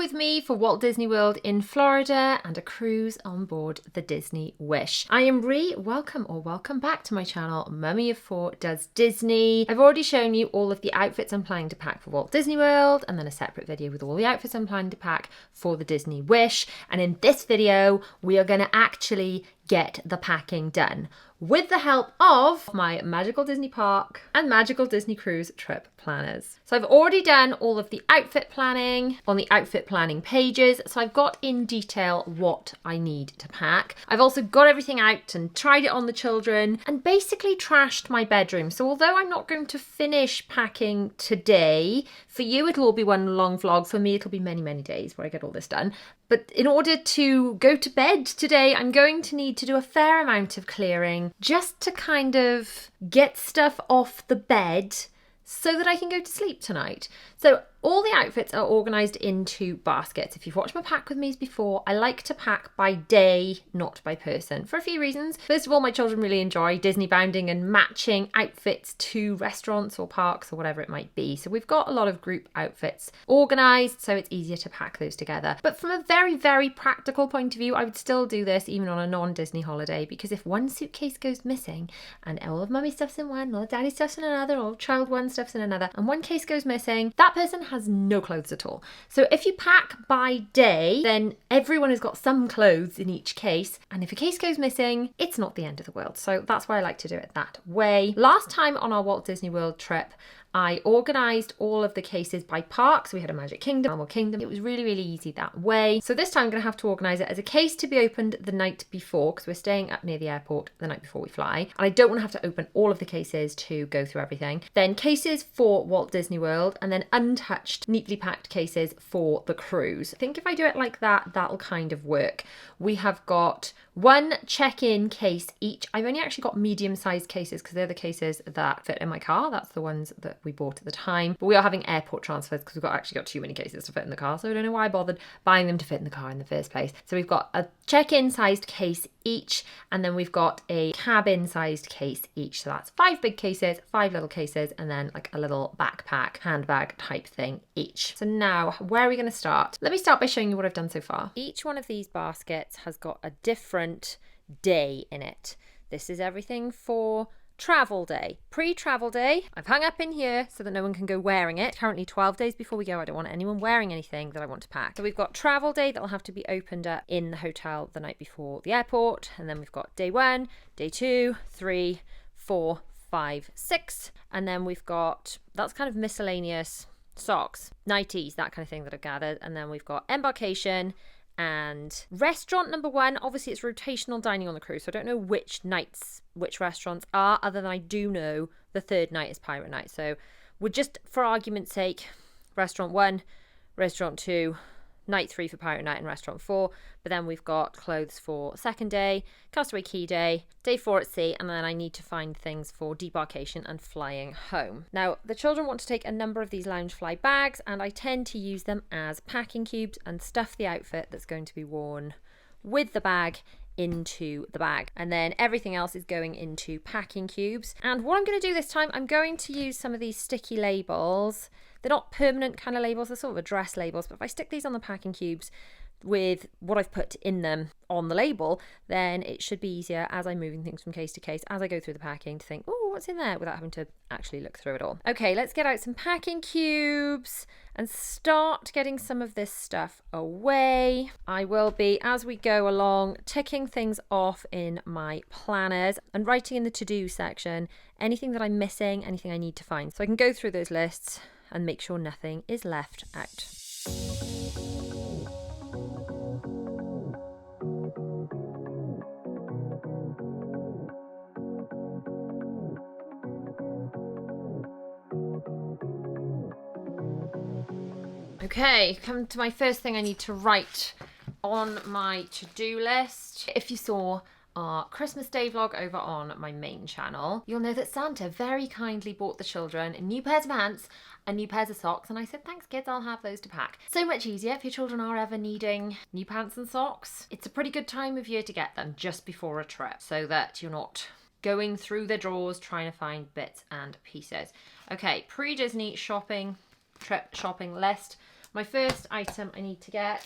with me for Walt Disney World in Florida and a cruise on board the Disney Wish. I am Ree, welcome back to my channel, Mummy of Four Does Disney. I've already shown you all of the outfits I'm planning to pack for Walt Disney World and then a separate video with all the outfits I'm planning to pack for the Disney Wish. And in this video, we are going to actually get the packing done with the help of my Magical Disney Park and Magical Disney Cruise trip planners. So I've already done all of the outfit planning on the outfit planning pages. So I've got in detail what I need to pack. I've also got everything out and tried it on the children and basically trashed my bedroom. So although I'm not going to finish packing today, for you it'll all be one long vlog. For me it'll be many, many days where I get all this done. But in order to go to bed today, I'm going to need to do a fair amount of clearing just to kind of get stuff off the bed so that I can go to sleep tonight. So all the outfits are organised into baskets. If you've watched my pack with me's before, I like to pack by day, not by person, for a few reasons. First of all, my children really enjoy Disney bounding and matching outfits to restaurants or parks or whatever it might be. So we've got a lot of group outfits organised, so it's easier to pack those together. But from a very, very practical point of view, I would still do this even on a non-Disney holiday, because if one suitcase goes missing and all of mummy stuff's in one, all of daddy stuff's in another, all of child one stuff's in another, and one case goes missing, that person has no clothes at all. So if you pack by day, then everyone has got some clothes in each case, and if a case goes missing, it's not the end of the world. So that's why I like to do it that way. Last time on our Walt Disney World trip, I organised all of the cases by park. So we had a Magic Kingdom, Animal Kingdom. It was really, really easy that way. So this time I'm going to have to organise it as a case to be opened the night before, because we're staying up near the airport the night before we fly. And I don't want to have to open all of the cases to go through everything. Then cases for Walt Disney World, and then untouched, neatly packed cases for the cruise. I think if I do it like that, that'll kind of work. We have got one check-in case each. I've only actually got medium-sized cases because they're the cases that fit in my car. That's the ones that we bought at the time. But we are having airport transfers because we've actually got too many cases to fit in the car. So I don't know why I bothered buying them to fit in the car in the first place. So we've got a check-in sized case each, and then we've got a cabin sized case each. So that's 5 big cases, 5 little cases, and then like a little backpack, handbag type thing each. So now, where are we going to start? Let me start by showing you what I've done so far. Each one of these baskets has got a different day in it. This is everything for travel day, pre-travel day. I've hung up in here so that no one can go wearing it. Currently 12 days before we go, I don't want anyone wearing anything that I want to pack. So we've got travel day that'll have to be opened up in the hotel the night before the airport. And then we've got day 1, day 2, 3, 4, 5, 6. And then we've got, that's kind of miscellaneous socks, nighties, that kind of thing that I've gathered. And then we've got embarkation and restaurant number 1. Obviously it's rotational dining on the cruise, so I don't know which nights which restaurants are, other than I do know the third night is pirate night. So we're just, for argument's sake, restaurant 1, restaurant 2, night 3 for pirate night, and restaurant 4. But then we've got clothes for second day, castaway key day, day 4 at sea, and then I need to find things for debarkation and flying home. Now the children want to take a number of these Loungefly bags, and I tend to use them as packing cubes and stuff the outfit that's going to be worn with the bag into the bag, and then everything else is going into packing cubes. And what I'm going to do this time, I'm going to use some of these sticky labels. They're not permanent kind of labels, they're sort of address labels, but if I stick these on the packing cubes with what I've put in them on the label, then it should be easier as I'm moving things from case to case as I go through the packing to think, oh, what's in there, without having to actually look through it all. Okay, let's get out some packing cubes and start getting some of this stuff away. I will be, as we go along, ticking things off in my planners and writing in the to-do section anything that I'm missing, anything I need to find, so I can go through those lists and make sure nothing is left out. Okay, come to my first thing I need to write on my to-do list. If you saw our Christmas Day vlog over on my main channel, you'll know that Santa very kindly bought the children new pairs of pants and new pairs of socks, and I said, thanks kids, I'll have those to pack. So much easier if your children are ever needing new pants and socks. It's a pretty good time of year to get them just before a trip, so that you're not going through the drawers trying to find bits and pieces. Okay, pre-Disney shopping, trip shopping list. My first item I need to get,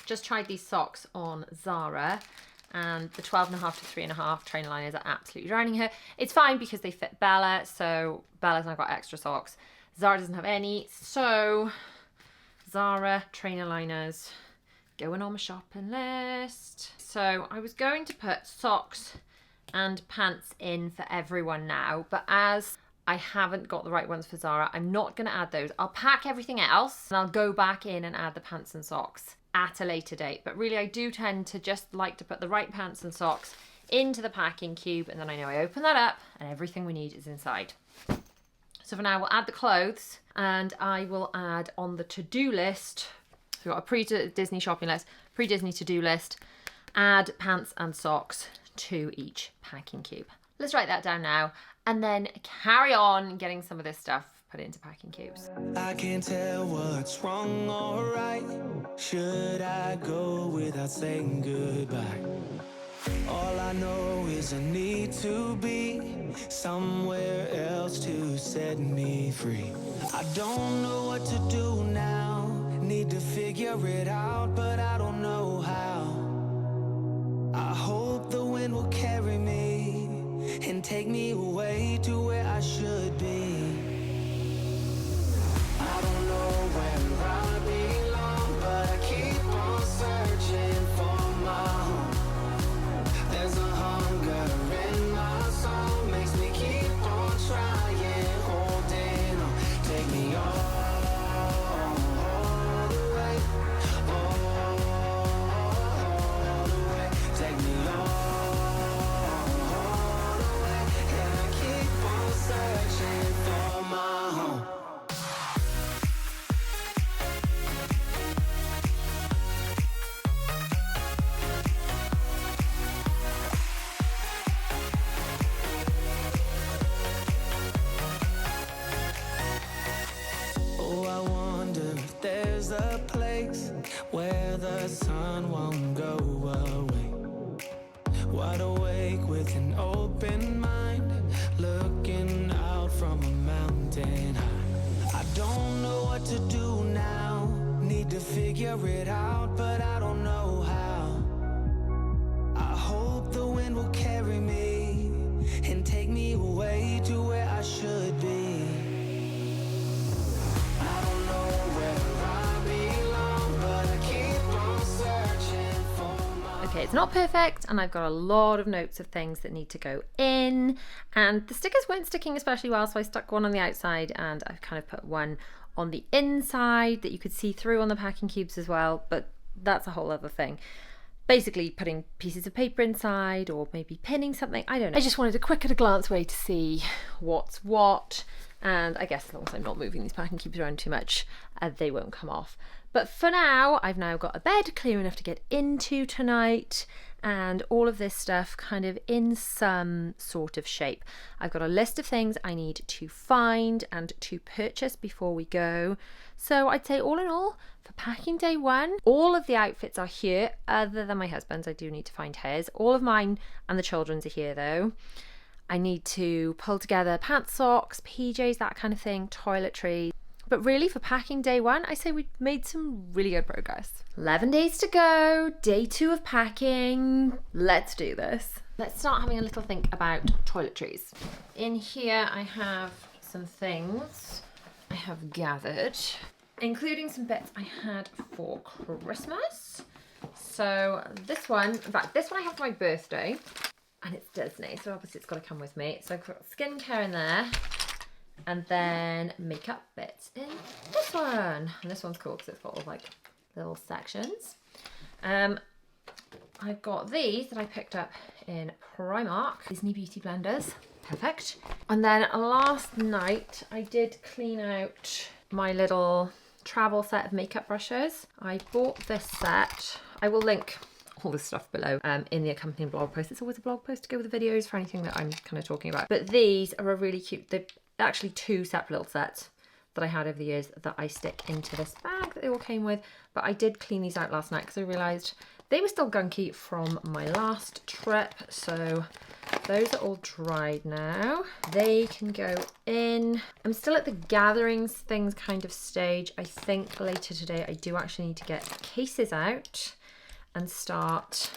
just tried these socks on Zara, and the 12.5 to 3.5 trainer liners are absolutely drowning her. It's fine because they fit Bella, so Bella's now got extra socks. Zara doesn't have any, so Zara trainer liners going on my shopping list. So I was going to put socks and pants in for everyone now, but as I haven't got the right ones for Zara, I'm not going to add those. I'll pack everything else and I'll go back in and add the pants and socks at a later date. But really, I do tend to just like to put the right pants and socks into the packing cube, and then I know I open that up and everything we need is inside. So for now, we'll add the clothes, and I will add on the to-do list, so we've got a pre-Disney shopping list, pre-Disney to-do list, add pants and socks to each packing cube. Let's write that down now and then carry on getting some of this stuff put into packing cubes. I can't tell what's wrong or right. Should I go without saying goodbye? All I know is I need to be somewhere else to set me free. I don't know what to do now. Need to figure it out, but I don't know how. I hope the wind will carry me and take me away to where I should be. I don't know where I belong, but I keep on searching for my home. There's a hunger in my soul, makes me keep on trying, holding on. Take me all the way, all the way. Take me all the way, and I keep on searching for my home. Oh, I wonder if there's a place where the sun won't go away. Wide awake with an open mind, looking out from a mountain high. I don't know what to do now, need to figure it out, but I don't know how. I hope the wind will carry me and take me away to where I should be. I don't know where I belong, but I keep on searching for my... Okay, it's not perfect, and I've got a lot of notes of things that need to go in, and the stickers weren't sticking especially well, so I stuck one on the outside, and I've kind of put one on the inside that you could see through on the packing cubes as well, but that's a whole other thing. Basically putting pieces of paper inside, or maybe pinning something, I don't know. I just wanted a quick at a glance way to see what's what, and I guess as long as I'm not moving these packing cubes around too much, they won't come off. But for now, I've now got a bed clear enough to get into tonight, and all of this stuff kind of in some sort of shape. I've got a list of things I need to find and to purchase before we go. So I'd say all in all, for packing day one, all of the outfits are here, other than my husband's. I do need to find his. All of mine and the children's are here though. I need to pull together pants, socks, PJs, that kind of thing, toiletries. But really, for packing day one, I say we made some really good progress. 11 days to go, day 2 of packing. Let's do this. Let's start having a little think about toiletries. In here, I have some things I have gathered, including some bits I had for Christmas. So this one, in fact, this one I have for my birthday, and it's Disney, so obviously it's got to come with me. So I've got skincare in there, and then makeup bits in this one. And this one's cool because it's got all like little sections. I've got these that I picked up in Primark, Disney Beauty Blenders. Perfect. And then last night I did clean out my little travel set of makeup brushes. I bought this set. I will link all this stuff below in the accompanying blog post. It's always a blog post to go with the videos for anything that I'm kind of talking about. But these are a really cute, they're actually 2 separate little sets that I had over the years that I stick into this bag that they all came with. But I did clean these out last night because I realised they were still gunky from my last trip. So Those are all dried now. They can go in. I'm still at the gatherings things kind of stage. I think later today I do actually need to get cases out and start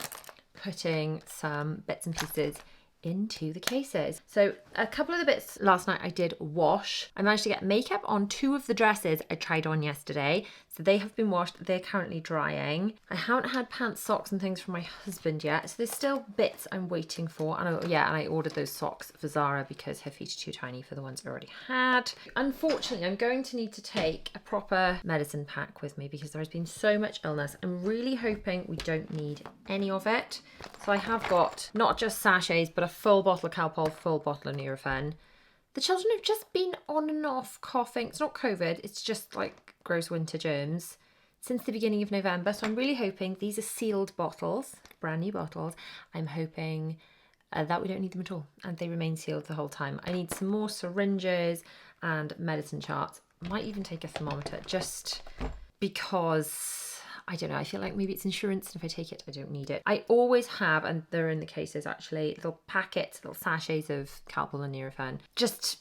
putting some bits and pieces into the cases. So a couple of the bits last night I did wash. I managed to get makeup on 2 of the dresses I tried on yesterday. So they have been washed. They're currently drying. I haven't had pants, socks and things from my husband yet. So there's still bits I'm waiting for. And I ordered those socks for Zara because her feet are too tiny for the ones I already had. Unfortunately, I'm going to need to take a proper medicine pack with me because there has been so much illness. I'm really hoping we don't need any of it. So I have got not just sachets, but a full bottle of Calpol, full bottle of Nurofen. The children have just been on and off coughing. It's not COVID, it's just like gross winter germs since the beginning of November. So I'm really hoping these are sealed bottles, brand new bottles. I'm hoping that we don't need them at all and they remain sealed the whole time. I need some more syringes and medicine charts. Might even take a thermometer just because I don't know, I feel like maybe it's insurance and if I take it, I don't need it. I always have, and they're in the cases actually, little packets, little sachets of Calpol and Nurofen. Just,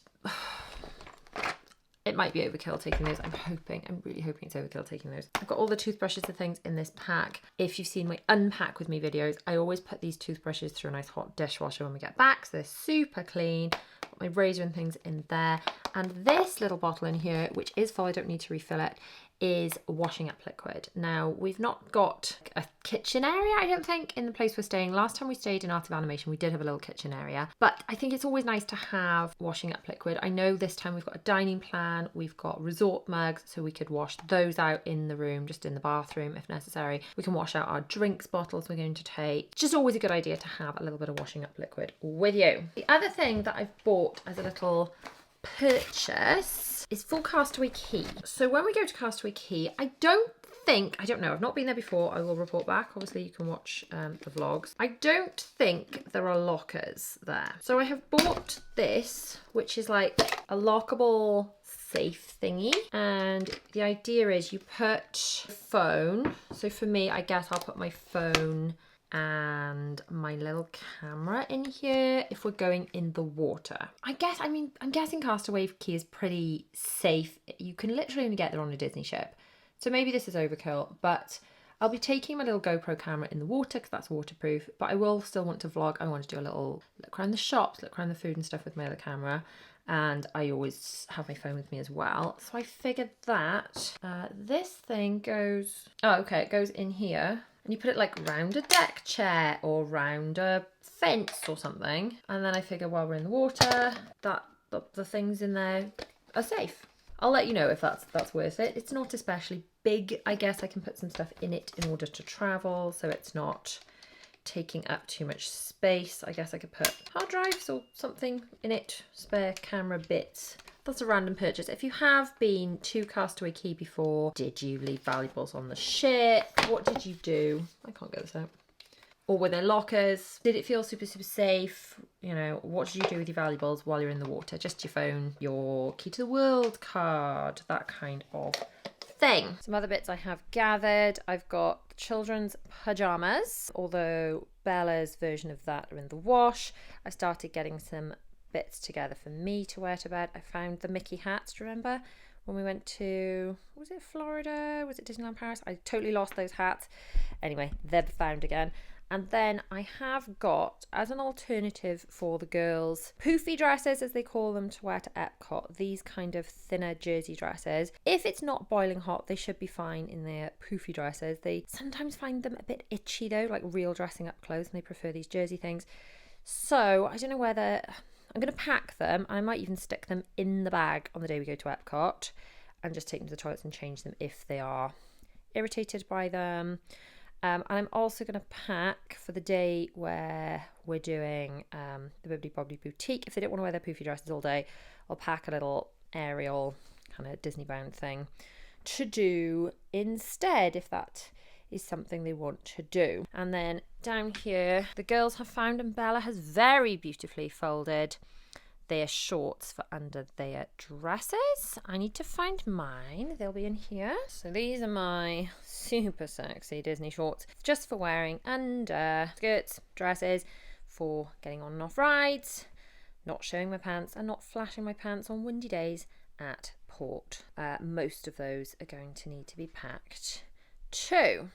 it might be overkill taking those. I'm really hoping it's overkill taking those. I've got all the toothbrushes and things in this pack. If you've seen my unpack with me videos, I always put these toothbrushes through a nice hot dishwasher when we get back, so they're super clean. Got my razor and things in there. And this little bottle in here, which is full, I don't need to refill it, is washing up liquid. Now, we've not got a kitchen area, I don't think, in the place we're staying. Last time we stayed in Art of Animation, we did have a little kitchen area, but I think it's always nice to have washing up liquid. I know this time we've got a dining plan, we've got resort mugs, so we could wash those out in the room, just in the bathroom if necessary. We can wash out our drinks bottles we're going to take. It's just always a good idea to have a little bit of washing up liquid with you. The other thing that I've bought as a little purchase is full Castaway Quay. So when we go to Castaway Quay, I don't know, I've not been there before, I will report back. Obviously you can watch the vlogs. I don't think there are lockers there. So I have bought this, which is like a lockable safe thingy. And the idea is you put phone. So for me, I guess I'll put my phone and my little camera in here if we're going in the water. I'm guessing Castaway Quay is pretty safe. You can literally only get there on a Disney ship. So maybe this is overkill, but I'll be taking my little GoPro camera in the water because that's waterproof, but I will still want to vlog. I want to do a little look around the shops, look around the food and stuff with my other camera. And I always have my phone with me as well. So I figured that this thing goes, it goes in here. And you put it like round a deck chair or round a fence or something. And then I figure while we're in the water, that the things in there are safe. I'll let you know if that's worth it. It's not especially big. I guess I can put some stuff in it in order to travel, so it's not taking up too much space. I guess I could put hard drives or something in it, spare camera bits. That's a random purchase. If you have been to Castaway Quay before, did you leave valuables on the ship? What did you do? I can't get this out. Or were there lockers? Did it feel super, super safe? You know, what did you do with your valuables while you're in the water? Just your phone, your key to the world card, that kind of thing. Some other bits I have gathered. I've got children's pajamas, although Bella's version of that are in the wash. I started getting some bits together for me to wear to bed. I found the Mickey hats, do you remember? When we went to, was it Florida? Was it Disneyland Paris? I totally lost those hats. Anyway, they're found again. And then I have got, as an alternative for the girls, poofy dresses, as they call them, to wear to Epcot. These kind of thinner jersey dresses. If it's not boiling hot, they should be fine in their poofy dresses. They sometimes find them a bit itchy though, like real dressing up clothes, and they prefer these jersey things. So I don't know whether, I'm going to pack them. I might even stick them in the bag on the day we go to Epcot and just take them to the toilets and change them if they are irritated by them. And I'm also going to pack for the day where we're doing the Bibbidi Bobbidi Boutique. If they don't want to wear their poofy dresses all day, I'll pack a little Ariel kind of Disney bound thing to do instead, if that is something they want to do. And then down here, the girls have found, and Bella has very beautifully folded their shorts for under their dresses. I need to find mine. They'll be in here. So these are my super sexy Disney shorts, just for wearing under skirts, dresses, for getting on and off rides, not showing my pants, and not flashing my pants on windy days at port. Most of those are going to need to be packed too.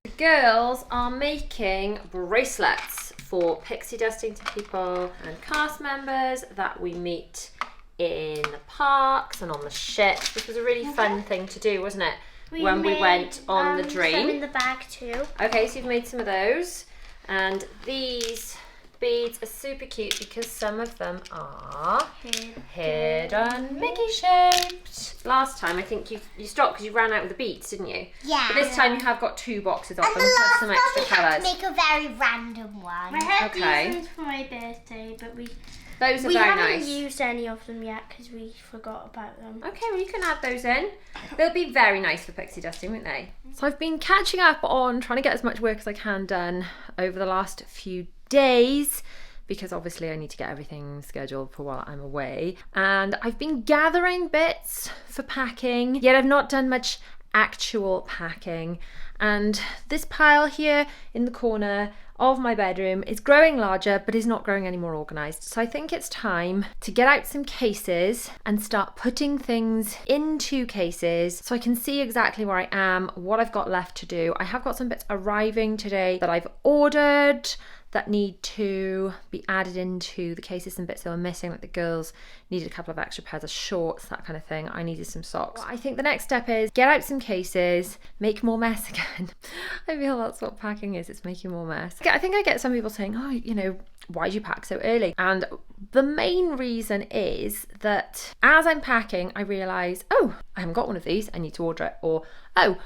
The girls are making bracelets for pixie dusting to people and cast members that we meet in the parks and on the ship. This was a really fun thing to do, wasn't it? When we went on the Dream. Some in the bag too. Okay, so you've made some of those, and these beads are super cute because some of them are hidden Mickey shaped. Last time I think you stopped because you ran out of the beads, didn't you? Yeah. But this time you have got 2 boxes of And them the plus last some one extra we had to colours. make a very random one. I had Okay. these ones for my birthday, but Those are we very haven't nice. used any of them yet because we forgot about them. Okay, well you can add those in. They'll be very nice for pixie dusting, won't they? So I've been catching up on trying to get as much work as I can done over the last few days, because obviously I need to get everything scheduled for while I'm away. And I've been gathering bits for packing, yet I've not done much actual packing. And this pile here in the corner of my bedroom is growing larger, but is not growing any more organised. So I think it's time to get out some cases and start putting things into cases so I can see exactly where I am, what I've got left to do. I have got some bits arriving today that I've ordered that need to be added into the cases, and bits that were missing, like the girls needed a couple of extra pairs of shorts, that kind of thing. I needed some socks. I think the next step is get out some cases, make more mess again. I feel that's what packing is, it's making more mess. I think I get some people saying, oh, you know, why do you pack so early? And the main reason is that as I'm packing, I realise, oh, I haven't got one of these, I need to order it. Or, oh,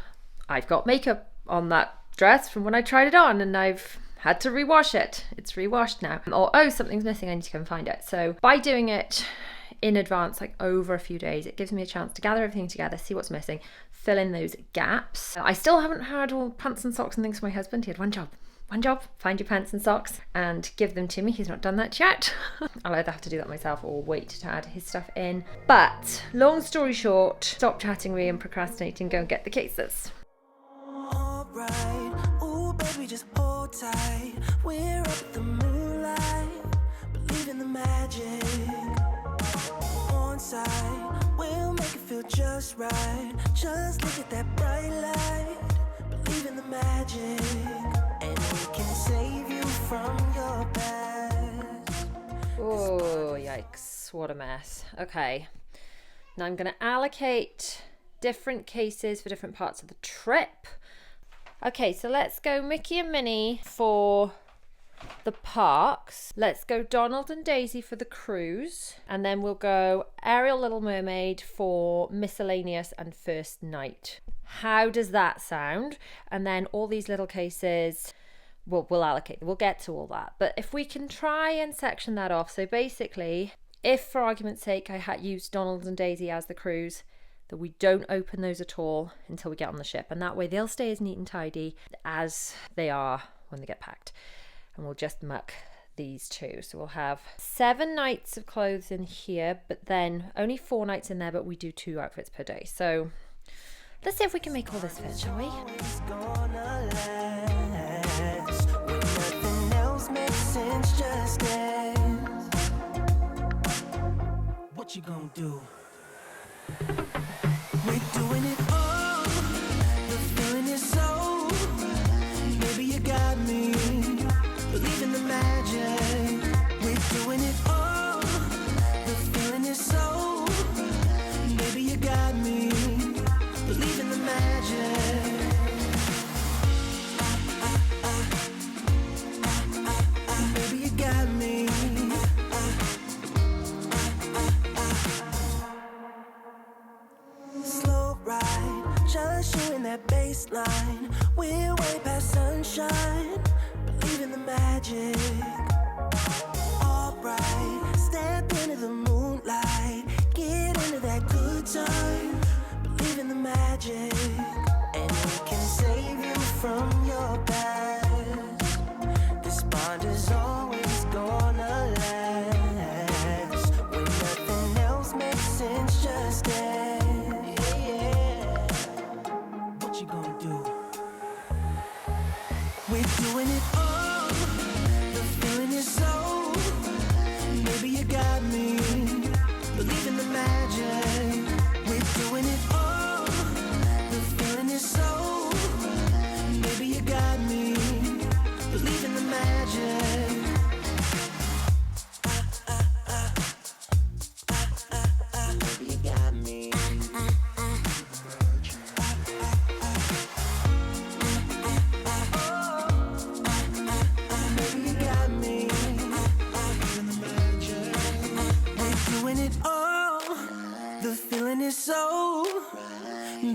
I've got makeup on that dress from when I tried it on and I've had to rewash it. It's rewashed now. Or, oh, something's missing, I need to go and find it. So by doing it in advance, like over a few days, it gives me a chance to gather everything together, see what's missing, fill in those gaps. I still haven't had all pants and socks and things for my husband. He had one job, find your pants and socks and give them to me. He's not done that yet. I'll either have to do that myself or wait to add his stuff in. But long story short, stop chatting me and procrastinating, go and get the cases. Alright, ooh baby, just hold tight. We're up at the moonlight, believe in the magic. On side, we'll make it feel just right. Just look at that bright light, believe in the magic. And we can save you from your past. Oh, yikes, what a mess. Okay, now I'm going to allocate different cases for different parts of the trip. Okay, so let's go Mickey and Minnie for the parks. Let's go Donald and Daisy for the cruise. And then we'll go Ariel, Little Mermaid for miscellaneous and first night. How does that sound? And then all these little cases, we'll allocate. We'll get to all that. But if we can try and section that off. So basically, if for argument's sake I had used Donald and Daisy as the cruise, that we don't open those at all until we get on the ship. And that way they'll stay as neat and tidy as they are when they get packed. And we'll just muck these two. So we'll have 7 nights of clothes in here, but then only 4 nights in there, but we do 2 outfits per day. So let's see if we can make all this fit, shall we? It's gonna last. When nothing else makes sense, just dance. What you gonna do? We're doing it all. The feeling is so. Maybe you got me. Believe in the magic. We're doing it all. The feeling is so. Maybe you got me. Believe in the magic. Maybe you got me. Slow ride, just you in that baseline. We're way past sunshine. Believe in the magic. Alright, step into the moonlight. Get into that good time. Believe in the magic. And we can save you from your past. This bond is always gonna last. When nothing else makes sense, just dance. Yeah. What you gonna do? We're doing it all. The feeling is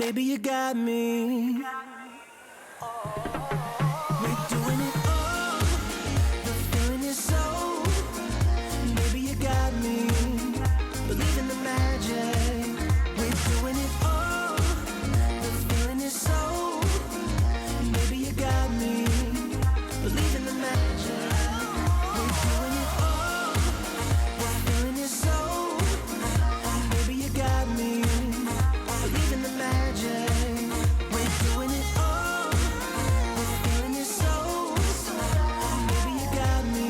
Baby, you got me. We're doing it all. The feeling is so. Baby, you got me. Believe in the magic. We're doing it all. The feeling is so. Baby, you got me. Believe in the magic. We're doing it all. The feeling is so. Baby, you got me. Believe in the magic. We're doing it all. The feeling is so. Baby, you got me.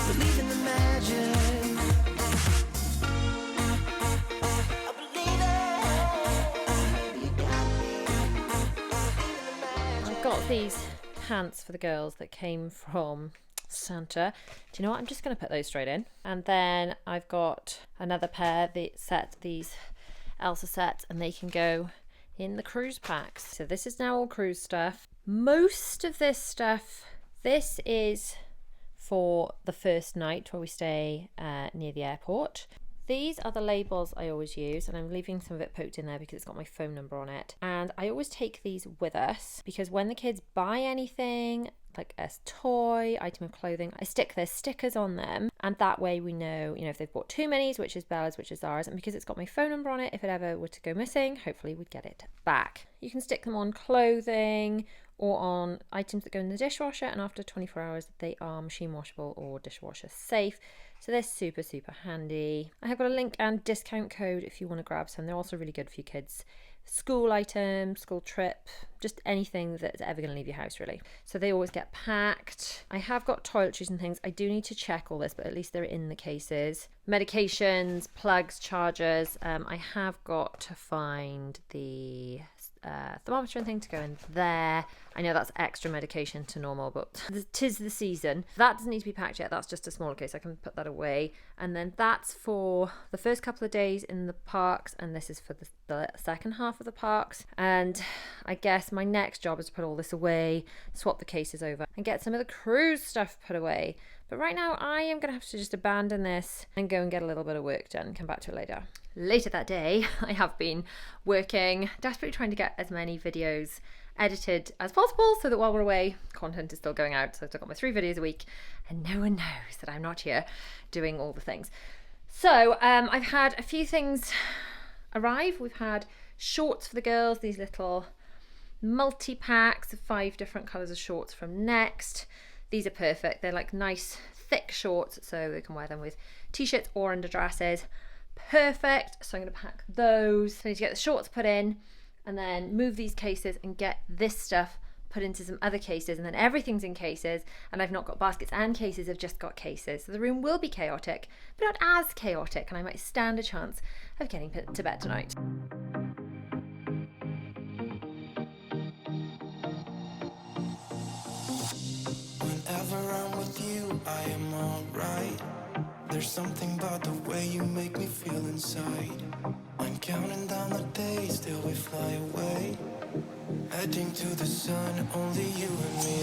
Believe in the magic. I believe it. You got me. I've got these pants for the girls that came from Santa. Do you know what? I'm just going to put those straight in. And then I've got another pair, these Elsa sets, and they can go in the cruise packs. So this is now all cruise stuff. Most of this stuff, this is for the first night where we stay near the airport. These are the labels I always use, and I'm leaving some of it poked in there because it's got my phone number on it. And I always take these with us because when the kids buy anything, like a toy, item of clothing, I stick their stickers on them, and that way we know, if they've bought two minis, which is Bella's, which is ours, and because it's got my phone number on it, if it ever were to go missing, hopefully we'd get it back. You can stick them on clothing or on items that go in the dishwasher, and after 24 hours they are machine washable or dishwasher safe. So they're super, super handy. I have got a link and discount code if you want to grab some. They're also really good for your kids. School items, school trip, just anything that's ever going to leave your house, really. So they always get packed. I have got toiletries and things. I do need to check all this, but at least they're in the cases. Medications, plugs, chargers. I have got to find the thermometer and thing to go in there. I know that's extra medication to normal, but 'tis the season. That doesn't need to be packed yet. That's just a smaller case. I can put that away. And then that's for the first couple of days in the parks, and this is for the second half of the parks. And I guess my next job is to put all this away, swap the cases over, and get some of the cruise stuff put away. But right now I am going to have to just abandon this and go and get a little bit of work done. Come back to it later. Later that day, I have been working, desperately trying to get as many videos edited as possible so that while we're away, content is still going out. So I've got my 3 videos a week and no one knows that I'm not here doing all the things. So I've had a few things arrive. We've had shorts for the girls, these little multi-packs of 5 different colours of shorts from Next. These are perfect. They're like nice thick shorts, so they can wear them with t-shirts or underdresses. Perfect. So I'm going to pack those. So I need to get the shorts put in and then move these cases and get this stuff put into some other cases, and then everything's in cases, and I've not got baskets and cases, I've just got cases. So the room will be chaotic, but not as chaotic, and I might stand a chance of getting to bed tonight. Whenever I'm with you, I am alright. There's something about the way you make me feel inside. I'm counting down the days till we fly away, heading to the sun, only you and me.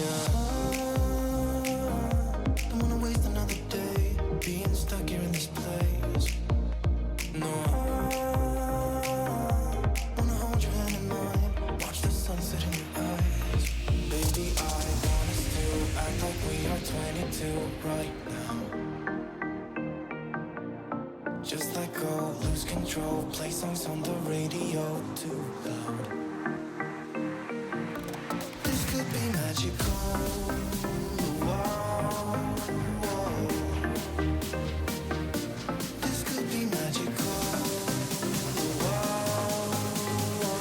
Don't wanna waste another day being stuck here in this place. No, wanna hold your hand in mine, watch the sunset in your eyes. Baby, I want us to act like we are 22 right now. Just let go, lose control, play songs on the radio too loud. This could be magical. Whoa, whoa. This could be magical. Whoa, whoa.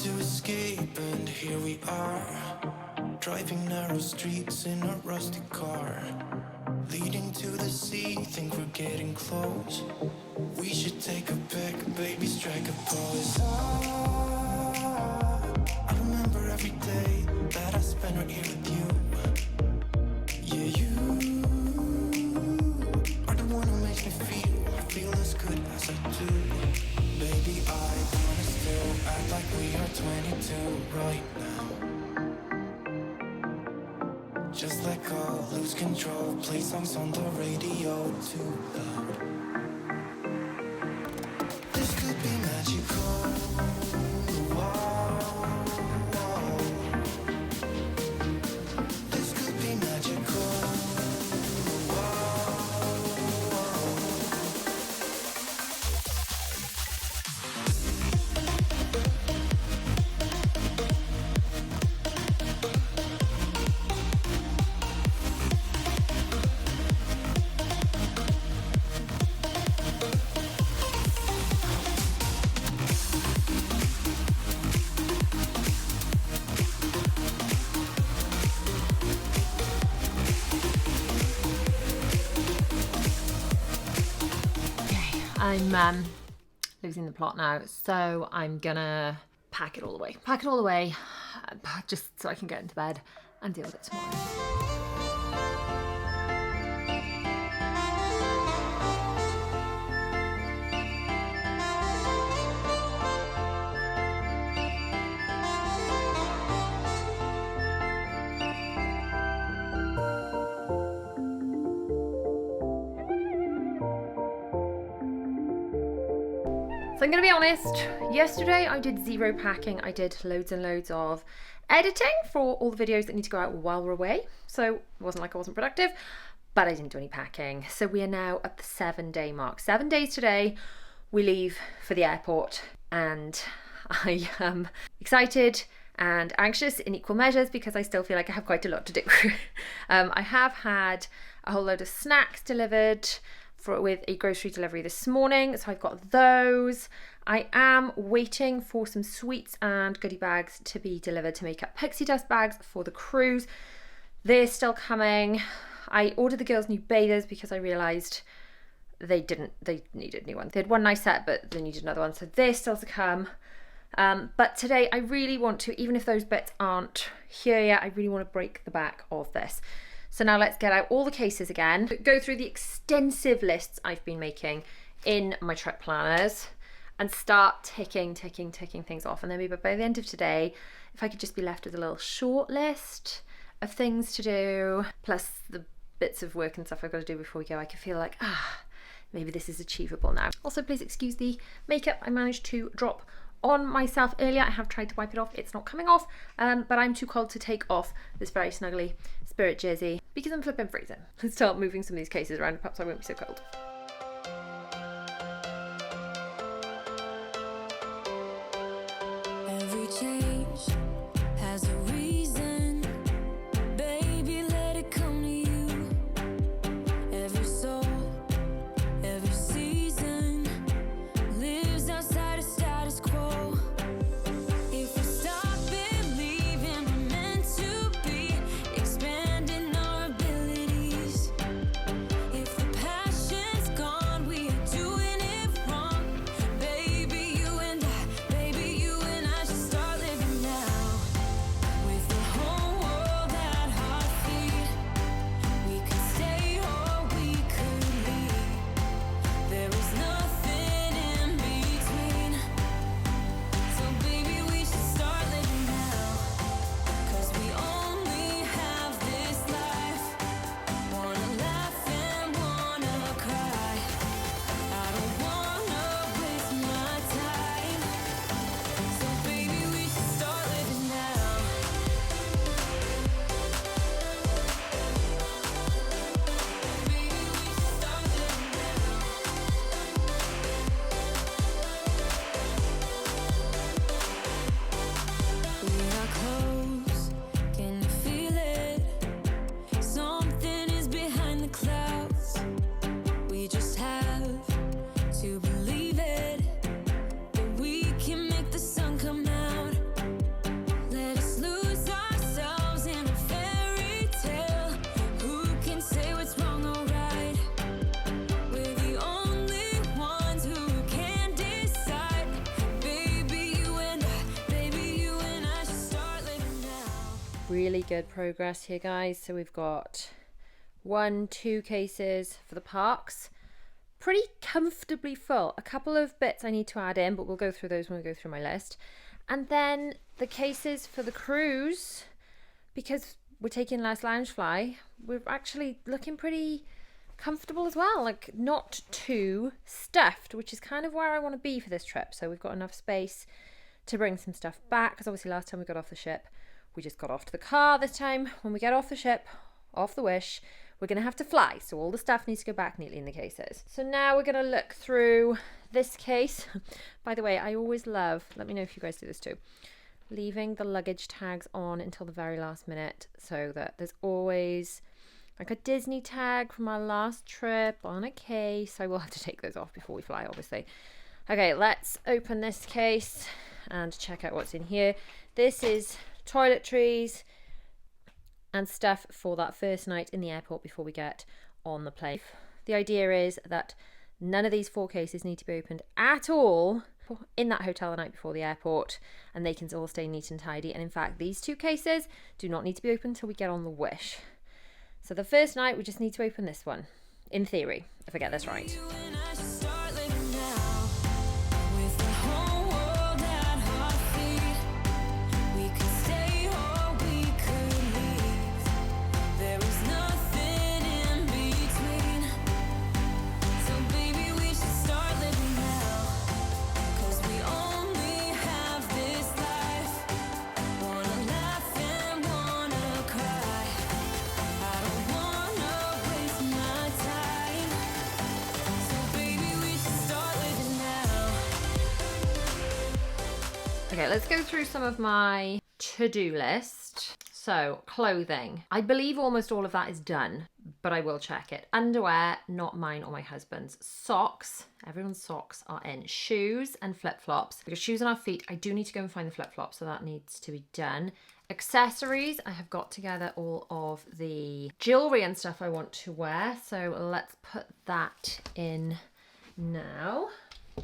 To escape, and here we are, driving narrow streets in a rusty car. leading to the sea. Think we're getting close. We should take a pic, baby, strike a pose. I remember every day that I spent right here with you. Yeah, you are the one who makes me feel as good as I do. Baby, I wanna still act like we are 22 right now. Just let go, lose control, play songs on the radio too loud. This could be magical. Wow. This could be magical. I'm losing the plot now, so I'm gonna pack it all away. Pack it all away, just so I can get into bed and deal with it tomorrow. So I'm going to be honest, yesterday I did zero packing. I did loads and loads of editing for all the videos that need to go out while we're away. So it wasn't like I wasn't productive, but I didn't do any packing. So we are now at the 7-day mark. 7 days today, we leave for the airport, and I am excited and anxious in equal measures because I still feel like I have quite a lot to do. I have had a whole load of snacks delivered with a grocery delivery this morning, so I've got those. I am waiting for some sweets and goodie bags to be delivered to make up pixie dust bags for the cruise. They're still coming. I ordered the girls new bathers because I realised they needed new ones. They had one nice set, but they needed another one, so they're still to come. But today I really want to, even if those bits aren't here yet, I really want to break the back of this. So now let's get out all the cases again, go through the extensive lists I've been making in my trip planners and start ticking things off. And then maybe by the end of today, if I could just be left with a little short list of things to do, plus the bits of work and stuff I've got to do before we go, I can feel like, maybe this is achievable now. Also, please excuse the makeup I managed to drop on myself earlier. I have tried to wipe it off, it's not coming off, but I'm too cold to take off this very snuggly Spirit jersey because I'm flipping freezing. Let's start moving some of these cases around, perhaps I won't be so cold. Every change has a reason, baby, let it come to you. Every soul, every season lives outside of status quo. If we stop believing we're meant to be, expanding our abilities. If the passion's gone, we are doing it wrong. Baby, you and I should start living really good progress here, guys. So we've got 2 cases for the parks, pretty comfortably full. A couple of bits I need to add in, but we'll go through those when we go through my list. And then the cases for the cruise, because we're taking less Loungefly, we're actually looking pretty comfortable as well, like not too stuffed, which is kind of where I want to be for this trip. So we've got enough space to bring some stuff back, because obviously last time we got off the ship, we just got off to the car. This time, when we get off the ship, off the Wish, we're going to have to fly. So all the stuff needs to go back neatly in the cases. So now we're going to look through this case. By the way, I always love, let me know if you guys do this too, leaving the luggage tags on until the very last minute, so that there's always like a Disney tag from our last trip on a case. I will have to take those off before we fly, obviously. Okay, let's open this case and check out what's in here. This is toiletries and stuff for that first night in the airport before we get on the plane. The idea is that none of these 4 cases need to be opened at all in that hotel the night before the airport, and they can all stay neat and tidy. And in fact, these 2 cases do not need to be opened until we get on the Wish. So the first night, we just need to open this one, in theory, if I get this right. Okay, let's go through some of my to-do list. So, clothing. I believe almost all of that is done, but I will check it. Underwear, not mine or my husband's. Socks, everyone's socks are in. Shoes and flip-flops. Because shoes on our feet, I do need to go and find the flip-flops, so that needs to be done. Accessories, I have got together all of the jewellery and stuff I want to wear, so let's put that in now,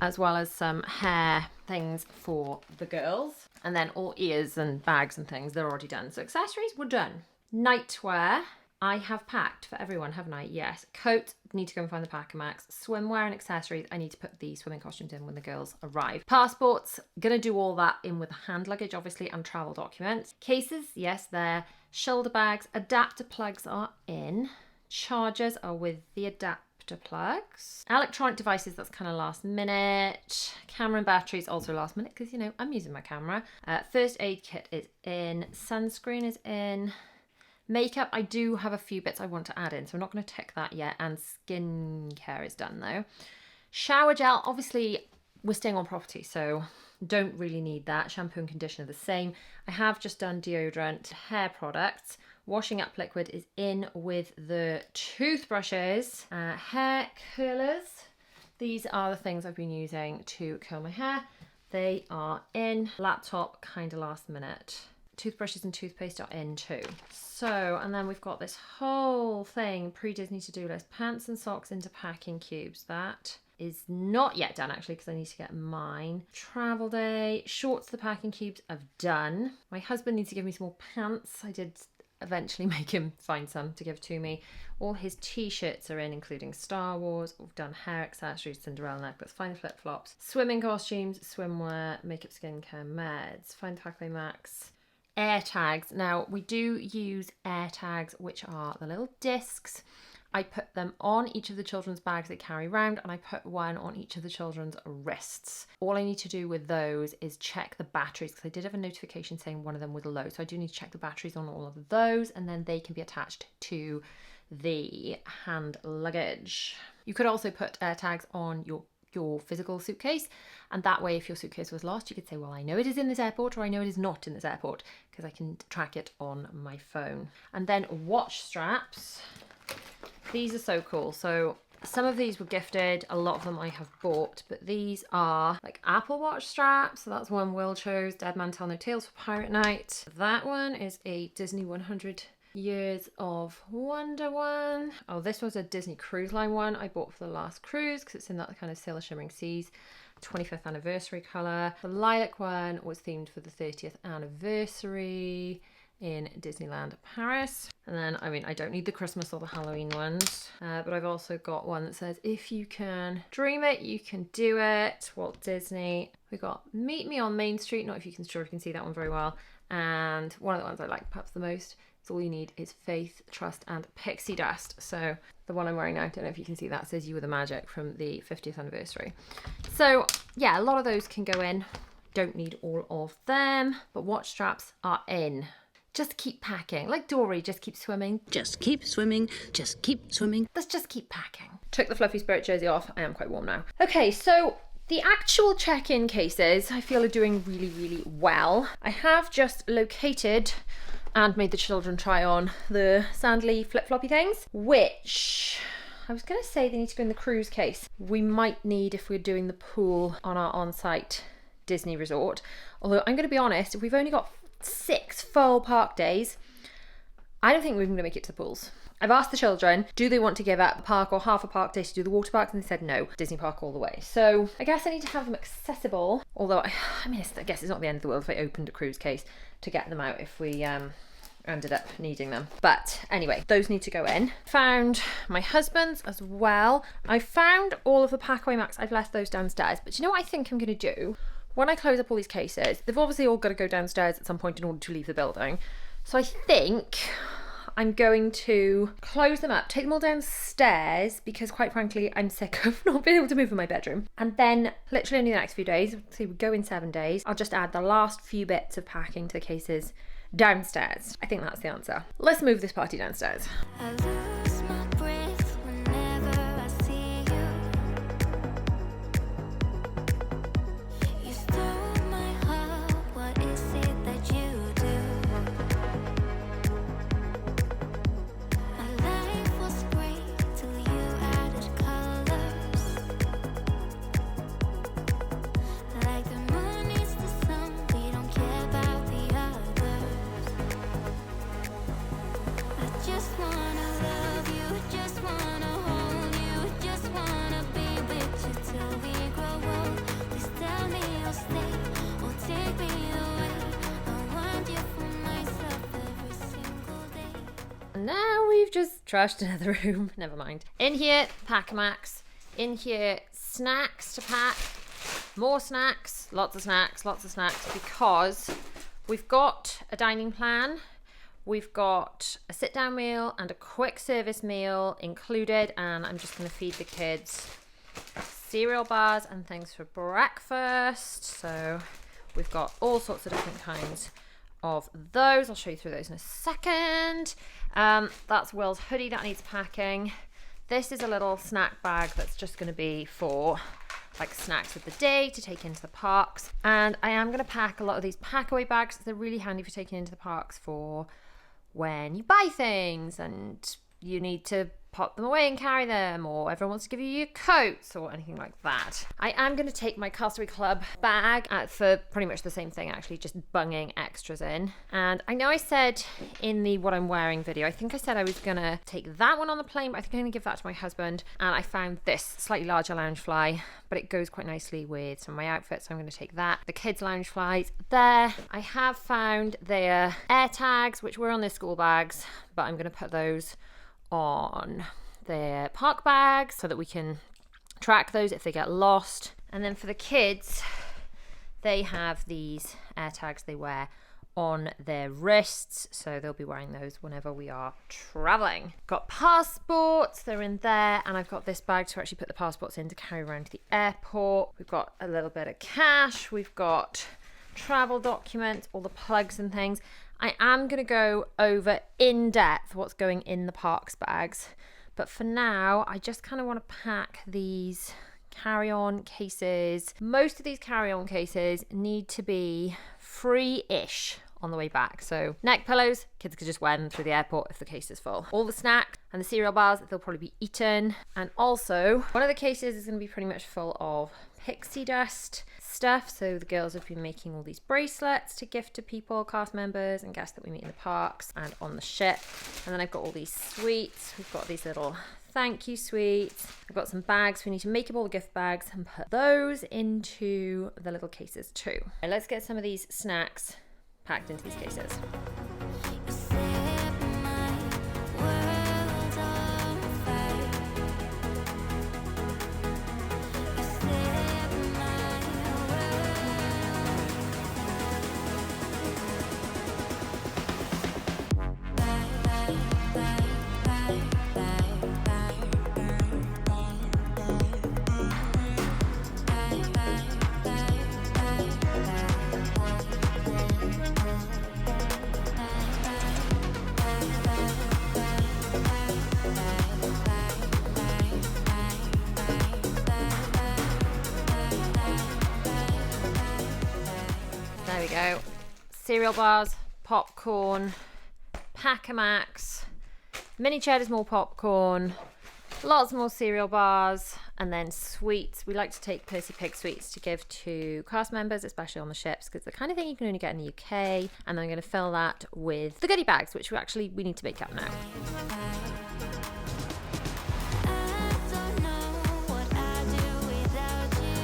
as well as some hair things for the girls. And then all ears and bags and things, they're already done. So accessories, we're done. Nightwear, I have packed for everyone, haven't I? Yes. Coat, need to go and find the Packer Max. Swimwear and accessories, I need to put the swimming costumes in when the girls arrive. Passports, gonna do all that in with hand luggage, obviously, and travel documents. Cases, yes, there. Shoulder bags, adapter plugs are in. Chargers are with the adapter plugs. Electronic devices, that's kind of last minute. Camera and batteries, also last minute, because, you know, I'm using my camera. First aid kit is in. Sunscreen is in. Makeup, I do have a few bits I want to add in, so I'm not going to tick that yet. And skincare is done, though. Shower gel, obviously, we're staying on property, so don't really need that. Shampoo and conditioner the same. I have just done deodorant. Hair products. Washing up liquid is in with the toothbrushes. Hair curlers. These are the things I've been using to curl my hair. They are in. Laptop, kind of last minute. Toothbrushes and toothpaste are in too. So, and then we've got this whole thing, pre-Disney to-do list. Pants and socks into packing cubes. That is not yet done, actually, because I need to get mine. Travel day. Shorts, the packing cubes, I've done. My husband needs to give me some more pants. I did eventually make him find some to give to me. All his t-shirts are in, including Star Wars. We've done hair accessories, Cinderella necklace, find the flip-flops, swimming costumes, swimwear, makeup, skincare, meds, find the Packer Max. Air tags. Now, we do use air tags, which are the little discs. I put them on each of the children's bags they carry around, and I put one on each of the children's wrists. All I need to do with those is check the batteries, because I did have a notification saying one of them was low. So I do need to check the batteries on all of those, and then they can be attached to the hand luggage. You could also put air tags on your physical suitcase, and that way if your suitcase was lost, you could say, well, I know it is in this airport, or I know it is not in this airport, because I can track it on my phone. And then watch straps. These are so cool. So some of these were gifted, a lot of them I have bought, but these are like Apple Watch straps. So that's one Will chose, Dead Man Tell No Tales for Pirate Night. That one is a Disney 100 Years of Wonder one. Oh, this was a Disney Cruise Line one I bought for the last cruise, because it's in that kind of Sailor Shimmering Seas 25th anniversary colour. The lilac one was themed for the 30th anniversary. in Disneyland Paris. And then, I mean, I don't need the Christmas or the Halloween ones, but I've also got one that says, if you can dream it, you can do it. Walt Disney. We've got Meet Me on Main Street. Not if you can, sure if you can see that one very well. And one of the ones I like perhaps the most is all you need is faith, trust, and pixie dust. So the one I'm wearing now, I don't know if you can see that, says You Were the Magic from the 50th anniversary. So yeah, a lot of those can go in. Don't need all of them, but watch straps are in. Just keep packing. Like Dory, just keep swimming. Just keep swimming, just keep swimming. Let's just keep packing. Took the Fluffy Spirit jersey off. I am quite warm now. Okay, so the actual check-in cases I feel are doing really, really well. I have just located and made the children try on the sandally flip-floppy things, which I was going to say they need to go in the cruise case. We might need if we're doing the pool on our on-site Disney resort. Although I'm going to be honest, if we've only got 6 full park days, I don't think we're going to make it to the pools. I've asked the children, do they want to give up a park or half a park day to do the water parks? And they said no, Disney Park all the way. So I guess I need to have them accessible. Although, I guess it's not the end of the world if I opened a cruise case to get them out if we ended up needing them. But anyway, those need to go in. Found my husband's as well. I found all of the packaway Macs. I've left those downstairs. But you know what I think I'm going to do? When I close up all these cases, they've obviously all got to go downstairs at some point in order to leave the building. So I think I'm going to close them up, take them all downstairs, because quite frankly, I'm sick of not being able to move in my bedroom. And then literally only the next few days, so we go in 7 days, I'll just add the last few bits of packing to the cases downstairs. I think that's the answer. Let's move this party downstairs. I lose my breath whenever I see you. You stole my heart, what is it that you do? My life was great till you added colors. Like the moon is the sun, we don't care about the others. I just wanna love you, just wanna hold you, just wanna be with you till we grow old. Please tell me you'll stay or take me away. I want you for myself every single day. And now we've just trashed another room. Never mind. In here, Pack-A-Macs. In here, snacks to pack. More snacks, lots of snacks, because we've got a dining plan. We've got a sit-down meal and a quick service meal included, and I'm just going to feed the kids cereal bars and things for breakfast. So we've got all sorts of different kinds of those. I'll show you through those in a second. That's Will's hoodie that needs packing. This is a little snack bag that's just going to be for like snacks of the day to take into the parks. And I am going to pack a lot of these packaway bags. They're really handy for taking into the parks for when you buy things and you need to pop them away and carry them, or everyone wants to give you your coats or anything like that. I am going to take my Castaway Club bag for pretty much the same thing, actually, just bunging extras in. And I know I said in the what I'm wearing video, I think I said I was going to take that one on the plane, but I think I'm going to give that to my husband. And I found this slightly larger lounge fly, but it goes quite nicely with some of my outfits, so I'm going to take that. The kids lounge flies there. I have found their air tags, which were on their school bags, but I'm going to put those on their park bags so that we can track those if they get lost. And then for the kids, they have these air tags they wear on their wrists, so they'll be wearing those whenever we are traveling. Got passports, they're in there, and I've got this bag to actually put the passports in to carry around to the airport. We've got a little bit of cash, we've got travel documents, all the plugs and things. I am going to go over in depth what's going in the parks bags, but for now I just kind of want to pack these carry-on cases. Most of these carry-on cases need to be free-ish on the way back, so neck pillows, kids could just wear them through the airport if the case is full. All the snacks and the cereal bars, they'll probably be eaten. And also one of the cases is going to be pretty much full of pixie dust stuff, so the girls have been making all these bracelets to gift to people, cast members and guests that we meet in the parks and on the ship. And then I've got all these sweets. We've got these little thank you sweets. I've got some bags. We need to make up all the gift bags and put those into the little cases too. And let's get some of these snacks packed into these cases. we go. Cereal bars, popcorn, Pack-A-Max, mini cheddars, more popcorn, lots more cereal bars, and then sweets. We like to take Percy Pig sweets to give to cast members, especially on the ships, because the kind of thing you can only get in the UK. And then I'm going to fill that with the goodie bags, which we need to make up now. I don't know what I'd do without you.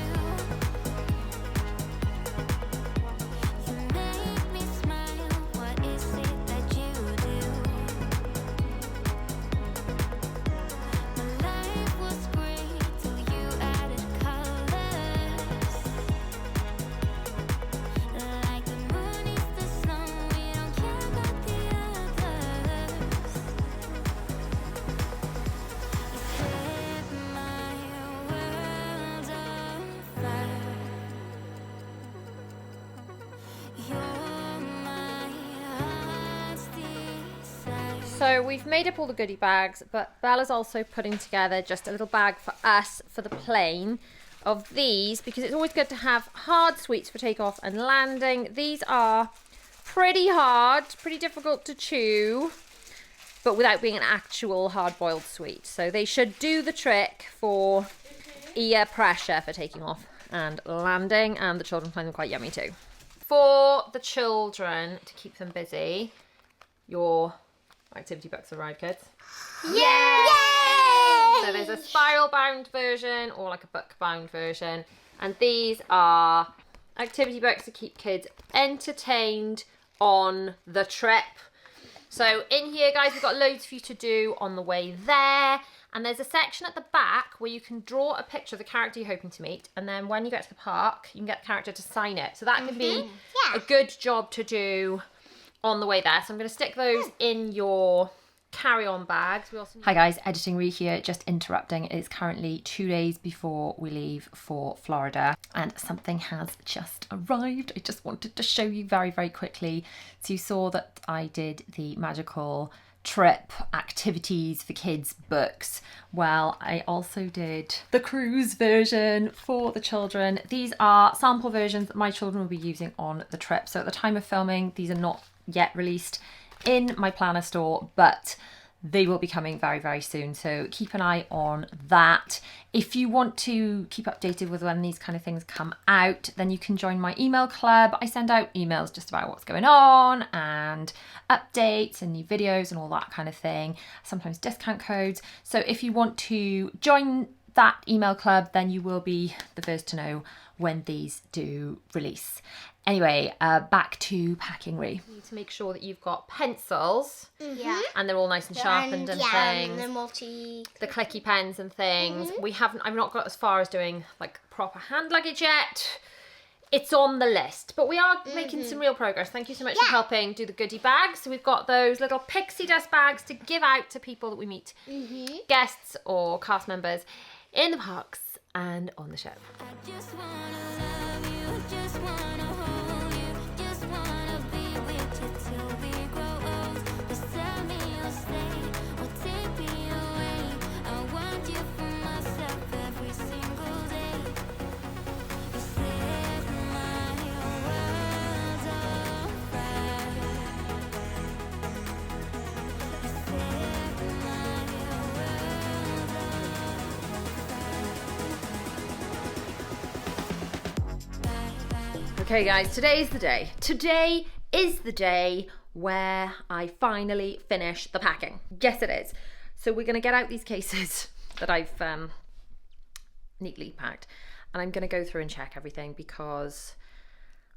You make me smile. What is it that you do? My life was great till you added colors. Like the moon is the sun, we don't care about the others. Set my world on fire. You're my heart's desire. So we've made up all the goodie bags, but Bella's also putting together just a little bag for us for the plane of these, because it's always good to have hard sweets for takeoff and landing. These are pretty hard, pretty difficult to chew, but without being an actual hard-boiled sweet. So they should do the trick for ear pressure for taking off and landing, and the children find them quite yummy too. For the children, to keep them busy, your activity books arrived, kids. Yay! So there's a spiral bound version or like a book bound version, and these are activity books to keep kids entertained on the trip. So in here, guys, we've got loads for you to do on the way there, and there's a section at the back where you can draw a picture of the character you're hoping to meet, and then when you get to the park you can get the character to sign it. So that can be a good job to do on the way there. So I'm going to stick those in your carry-on bags. Hi guys, Editing Ree here, just interrupting. It is currently 2 days before we leave for Florida, and something has just arrived. I just wanted to show you very, very quickly. So you saw that I did the magical trip activities for kids books. Well, I also did the cruise version for the children. These are sample versions that my children will be using on the trip. So at the time of filming, these are not yet released in my planner store, but they will be coming very, very soon. So keep an eye on that. If you want to keep updated with when these kind of things come out, then you can join my email club. I send out emails just about what's going on and updates and new videos and all that kind of thing. Sometimes discount codes. So if you want to join that email club, then you will be the first to know when these do release. Anyway, back to packing, Ree. You need to make sure that you've got pencils, and they're all nice and sharpened and things. The clicky pens and things. I've not got as far as doing like proper hand luggage yet. It's on the list, but we are making some real progress. Thank you so much for helping do the goodie bags. So we've got those little pixie dust bags to give out to people that we meet, guests or cast members in the parks and on the ship. I just wanna love you, just wanna hold you, just wanna be with you till we grow old. Just tell me you'll stay or take me away. I want you for myself every single day. You set my world on fire. You set my world Okay guys, today's the day. Today is the day where I finally finish the packing. Yes, it is. So we're going to get out these cases that I've neatly packed, and I'm going to go through and check everything, because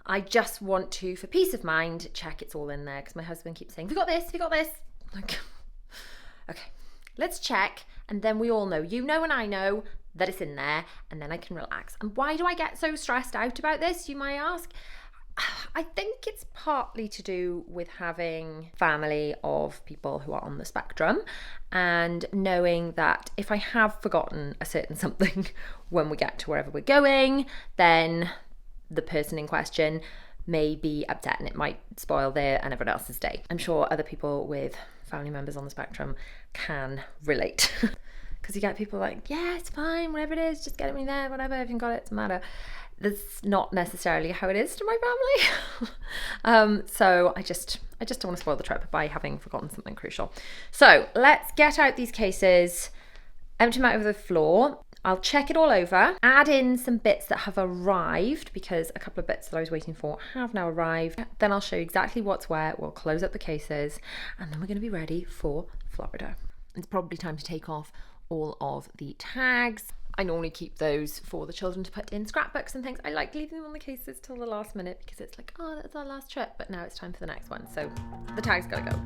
I just want to, for peace of mind, check it's all in there, because my husband keeps saying, have you got this? Have you got this? Like, okay, let's check, and then we all know, you know and I know, that it's in there, and then I can relax. And why do I get so stressed out about this, you might ask? I think it's partly to do with having family of people who are on the spectrum, and knowing that if I have forgotten a certain something when we get to wherever we're going, then the person in question may be upset, and it might spoil their and everyone else's day. I'm sure other people with family members on the spectrum can relate. Because you get people like, yeah, it's fine, whatever it is, just get it in there, whatever, if you got it, it doesn't matter. That's not necessarily how it is to my family. So I just don't want to spoil the trip by having forgotten something crucial. So let's get out these cases, empty them out over the floor. I'll check it all over, add in some bits that have arrived, because a couple of bits that I was waiting for have now arrived. Then I'll show you exactly what's where. We'll close up the cases, and then we're going to be ready for Florida. It's probably time to take off all of the tags. I normally keep those for the children to put in scrapbooks and things. I like leaving them on the cases till the last minute because it's like, oh, that's our last trip, but now it's time for the next one. So the tags gotta go.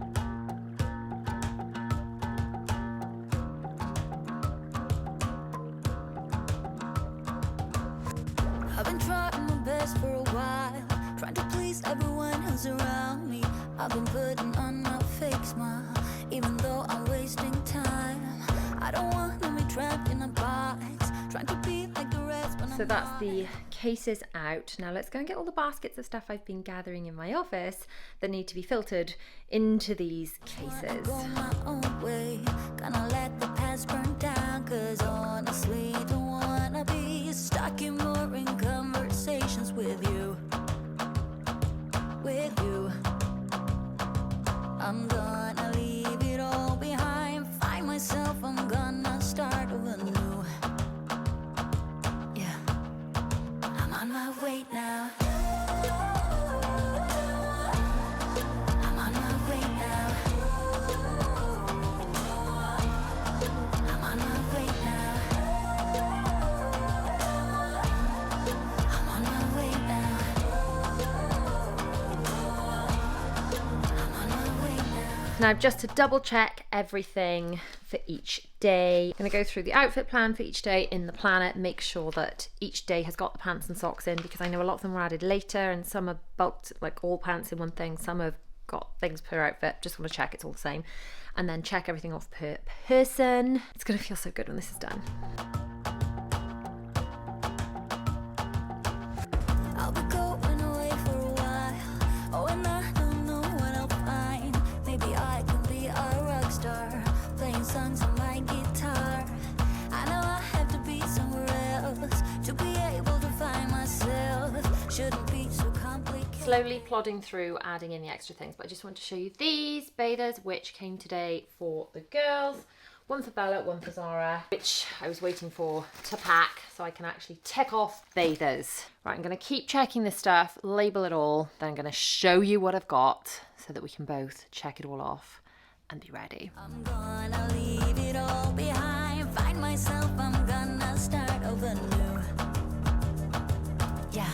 I've been trying my best for a while, trying to please everyone who's around me. I've been putting on a fake smile, even though I'm wasting time. I don't want to be trapped in a box, trying to be like the rest. So that's the cases out. Now let's go and get all the baskets of stuff I've been gathering in my office that need to be filtered into these cases. Go my own way, gonna let the past burn down, 'cause honestly don't wanna be stuck in boring conversations with you. I'm gonna leave it all behind, find myself, I'm gonna start over new. Yeah, I'm on my way now. I'm on my way now. I'm on my way now. I'm on my way now. I'm on my way now. Now, just to double check everything for each day, I'm going to go through the outfit plan for each day in the planner, make sure that each day has got the pants and socks in, because I know a lot of them were added later and some are bulked, like all pants in one thing, some have got things per outfit. Just want to check it's all the same, and then check everything off per person. It's going to feel so good when this is done. I'll be going away for a while. Oh, and I don't know what I'll find. Maybe I can be a rock star, playing songs on my guitar. I know I have to be somewhere else to be able to find myself. Shouldn't be so complicated. Slowly plodding through, adding in the extra things, but I just want to show you these bathers, which came today for the girls. One for Bella, one for Zara, which I was waiting for to pack so I can actually tick off bathers. Right, I'm going to keep checking this stuff, label it all, then I'm going to show you what I've got so that we can both check it all off and be ready. I'm gonna leave it all behind, find myself, I'm gonna start over new. Yeah.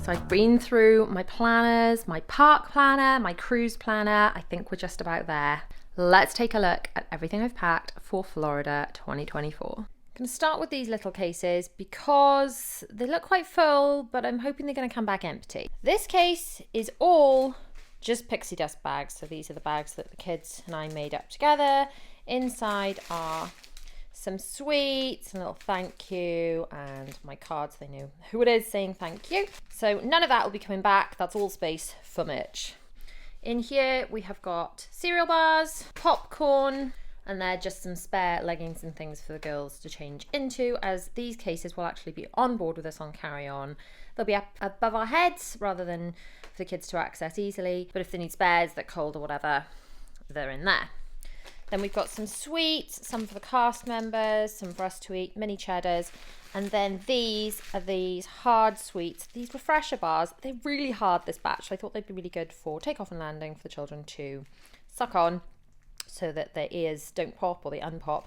So I've been through my planners, my park planner, my cruise planner. I think we're just about there. Let's take a look at everything I've packed for Florida 2024. I'm going to start with these little cases because they look quite full, but I'm hoping they're going to come back empty. This case is all just pixie dust bags. So these are the bags that the kids and I made up together. Inside are some sweets, a little thank you, and my cards. They know who it is saying thank you. So none of that will be coming back. That's all space for merch. In here we have got cereal bars, popcorn, and they're just some spare leggings and things for the girls to change into, as these cases will actually be on board with us on carry-on. They'll be up above our heads rather than for the kids to access easily, but if they need spares, they're cold or whatever, they're in there. Then we've got some sweets, some for the cast members, some for us to eat, mini cheddars. And then these are these hard sweets, these refresher bars. They're really hard, this batch. So I thought they'd be really good for takeoff and landing for the children to suck on so that their ears don't pop or they unpop.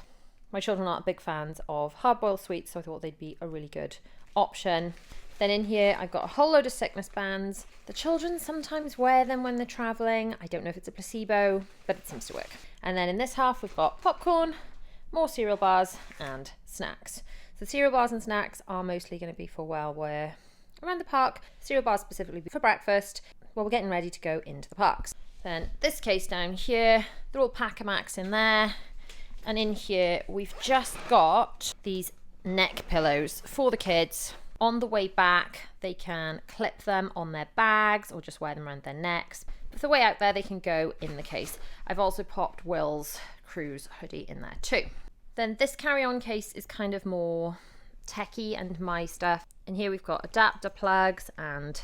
My children aren't big fans of hard-boiled sweets, so I thought they'd be a really good option. Then in here, I've got a whole load of sickness bands. The children sometimes wear them when they're traveling. I don't know if it's a placebo, but it seems to work. And then in this half, we've got popcorn, more cereal bars, and snacks. So cereal bars and snacks are mostly going to be for while we're around the park. Cereal bars specifically for breakfast while we're getting ready to go into the parks. Then this case down here, they're all Pack-A-Macs in there. And in here, we've just got these neck pillows for the kids. On the way back, they can clip them on their bags or just wear them around their necks. But for the way out there, they can go in the case. I've also popped Will's cruise hoodie in there too. Then this carry-on case is kind of more techie and my stuff. And here we've got adapter plugs and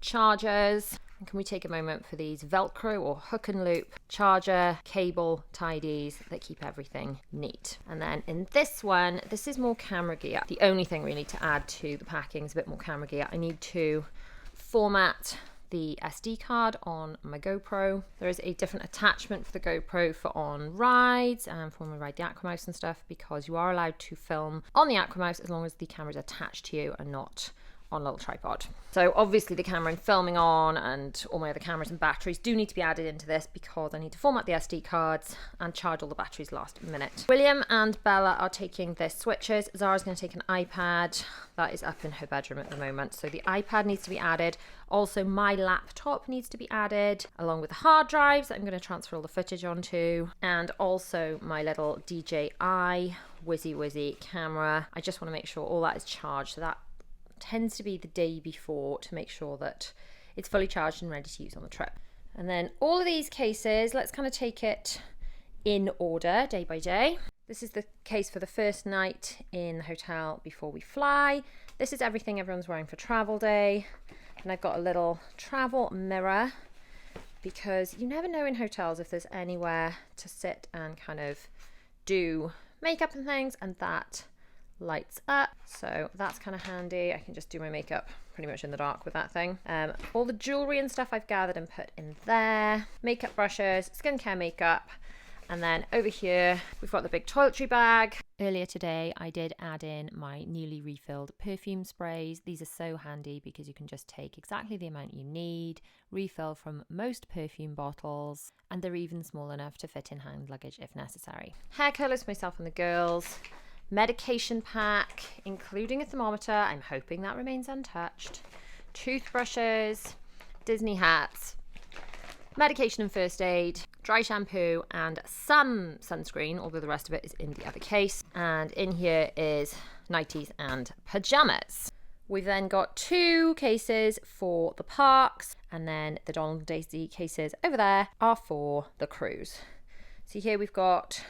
chargers. And can we take a moment for these Velcro or hook and loop charger cable tidies that keep everything neat. And then in this one, this is more camera gear. The only thing we need to add to the packing is a bit more camera gear. I need to format the SD card on my GoPro. There is a different attachment for the GoPro for on rides and for when we ride the Aquamouse and stuff, because you are allowed to film on the Aquamouse as long as the camera is attached to you and not on a little tripod. So obviously the camera I'm filming on and all my other cameras and batteries do need to be added into this, because I need to format the SD cards and charge all the batteries last minute. William and Bella are taking their switches. Zara's going to take an iPad. That is up in her bedroom at the moment. So the iPad needs to be added. Also my laptop needs to be added, along with the hard drives that I'm going to transfer all the footage onto, and also my little DJI Wizzy camera. I just want to make sure all that is charged. So that tends to be the day before, to make sure that it's fully charged and ready to use on the trip. And then all of these cases, let's kind of take it in order, day by day. This is the case for the first night in the hotel before we fly. This is everything everyone's wearing for travel day. And I've got a little travel mirror, because you never know in hotels if there's anywhere to sit and kind of do makeup and things, and that lights up, so that's kind of handy. I can just do my makeup pretty much in the dark with that thing. All the jewelry and stuff I've gathered and put in there. Makeup brushes, skincare makeup, and then over here we've got the big toiletry bag. Earlier today I did add in my newly refilled perfume sprays. These are so handy because you can just take exactly the amount you need, refill from most perfume bottles, and they're even small enough to fit in hand luggage if necessary. Hair colours for myself and the girls. Medication pack, including a thermometer. I'm hoping that remains untouched. Toothbrushes, Disney hats, medication and first aid, dry shampoo, and some sunscreen, although the rest of it is in the other case. And in here is nighties and pajamas. We've then got 2 cases for the parks, and then the Donald and Daisy cases over there are for the cruise. So here we've got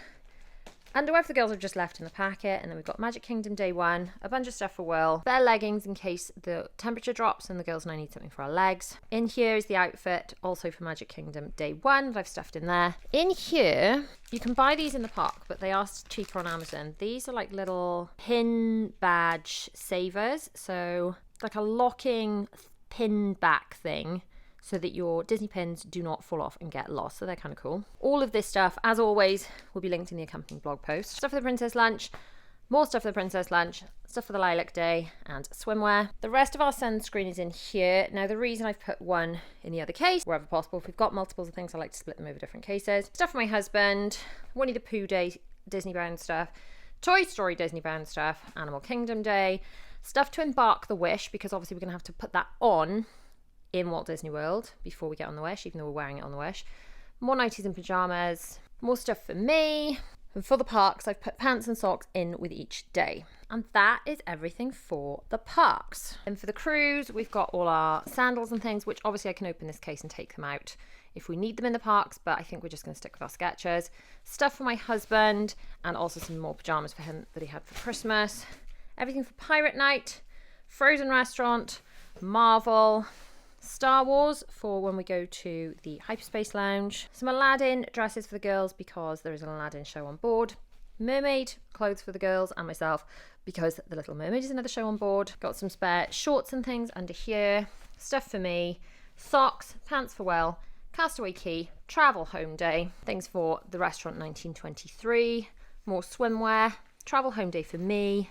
underwear for the girls I've just left in the packet, and then we've got Magic Kingdom Day 1, a bunch of stuff for Will, spare leggings in case the temperature drops and the girls and I need something for our legs. In here is the outfit also for Magic Kingdom Day 1 that I've stuffed in there. In here, you can buy these in the park, but they are cheaper on Amazon. These are like little pin badge savers, so like a locking pin back thing, so that your Disney pins do not fall off and get lost. So they're kind of cool. All of this stuff, as always, will be linked in the accompanying blog post. Stuff for the Princess Lunch, more stuff for the Princess Lunch, stuff for the Lilac Day, and swimwear. The rest of our sunscreen is in here. Now, the reason I've put one in the other case, wherever possible, if we've got multiples of things, I like to split them over different cases. Stuff for my husband, Winnie the Pooh Day, Disney bound stuff, Toy Story Disney bound stuff, Animal Kingdom Day, stuff to embark the Wish, because obviously we're going to have to put that on in Walt Disney World before we get on the Wish, even though we're wearing it on the Wish. More nighties and pajamas, more stuff for me. And for the parks, I've put pants and socks in with each day. And that is everything for the parks. And for the cruise, we've got all our sandals and things, which obviously I can open this case and take them out if we need them in the parks, but I think we're just going to stick with our Skechers. Stuff for my husband, and also some more pajamas for him that he had for Christmas. Everything for Pirate Night, Frozen Restaurant, Marvel, Star Wars for when we go to the Hyperspace Lounge, some Aladdin dresses for the girls because there is an Aladdin show on board, mermaid clothes for the girls and myself because The Little Mermaid is another show on board, got some spare shorts and things under here, stuff for me, socks, pants for Will, Castaway Key, travel home day, things for the restaurant 1923, more swimwear, travel home day for me,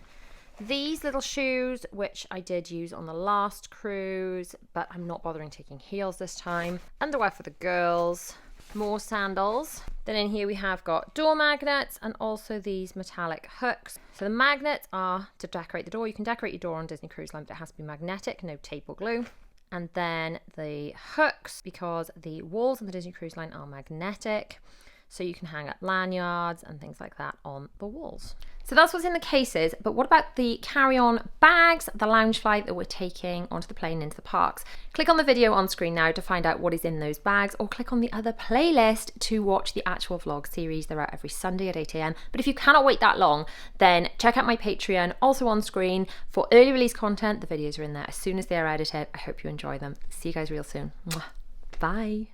these little shoes, which I did use on the last cruise, but I'm not bothering taking heels this time. Underwear for the girls, more sandals. Then in here we have got door magnets and also these metallic hooks. So the magnets are to decorate the door. You can decorate your door on Disney Cruise Line, but it has to be magnetic, no tape or glue. And then the hooks, because the walls on the Disney Cruise Line are magnetic. so you can hang up lanyards and things like that on the walls. So that's what's in the cases, but what about the carry-on bags, the lounge flight that we're taking onto the plane into the parks? Click on the video on screen now to find out what is in those bags, or click on the other playlist to watch the actual vlog series. They're out every Sunday at 8 AM. But if you cannot wait that long, then check out my Patreon, also on screen, for early release content. The videos are in there as soon as they are edited. I hope you enjoy them. See you guys real soon. Mwah. Bye.